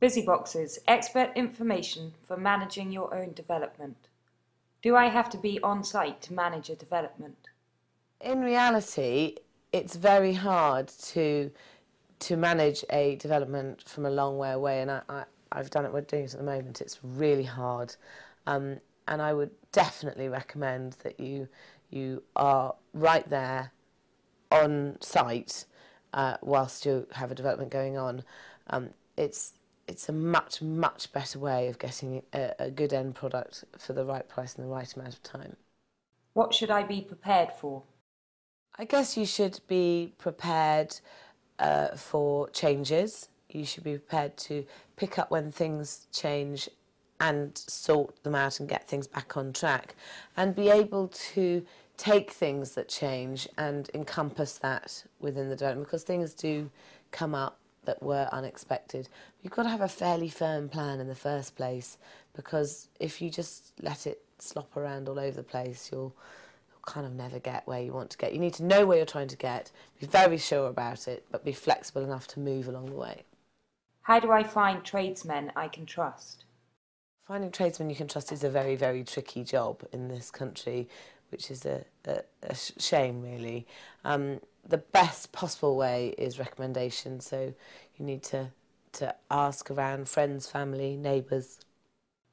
BusyBox's expert information for managing your own development. Do I have to be on site to manage a development? In reality, it's very hard to manage a development from a long way away, and I've done it, we're doing it at the moment. It's really hard, and I would definitely recommend that you are right there on site whilst you have a development going on. It's a much better way of getting a good end product for the right price and the right amount of time. What should I be prepared for? I guess you should be prepared for changes. You should be prepared to pick up when things change and sort them out and get things back on track, and be able to take things that change and encompass that within the development, because things do come up that were unexpected. You've got to have a fairly firm plan in the first place, because if you just let it slop around all over the place, you'll kind of never get where you want to get. You need to know where you're trying to get, be very sure about it, but be flexible enough to move along the way. How do I find tradesmen I can trust? Finding tradesmen you can trust is a very tricky job in this country, which is a shame, really. The best possible way is recommendation, so you need to ask around friends, family, neighbours.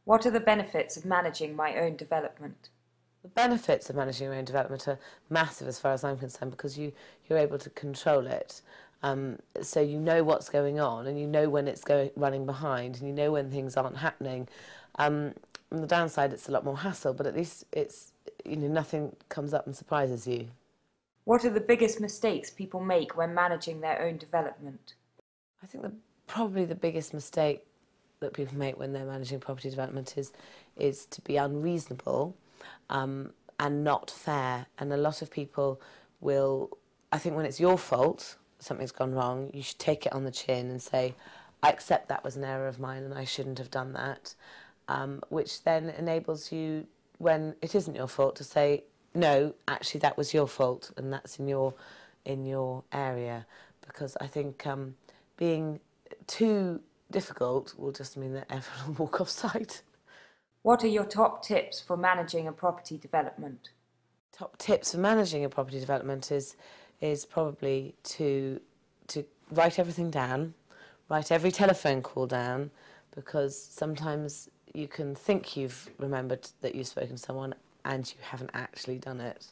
What are the benefits of managing my own development? The benefits of managing your own development are massive as far as I'm concerned, because you're able to control it. So you know what's going on, and you know when it's running behind, and you know when things aren't happening. On the downside, it's a lot more hassle, but at least it's, nothing comes up and surprises you. What are the biggest mistakes people make when managing their own development? I think probably the biggest mistake that people make when they're managing property development is to be unreasonable and not fair. And a lot of people will, I think when it's your fault, something's gone wrong, you should take it on the chin and say, I accept that was an error of mine and I shouldn't have done that, which then enables you, when it isn't your fault, to say, no, actually that was your fault and that's in your area. Because I think being too difficult will just mean that everyone will walk off site. What are your top tips for managing a property development? Top tips for managing a property development is probably to write everything down, write every telephone call down, because sometimes you can think you've remembered that you've spoken to someone and you haven't actually done it.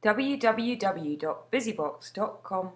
www.busybox.com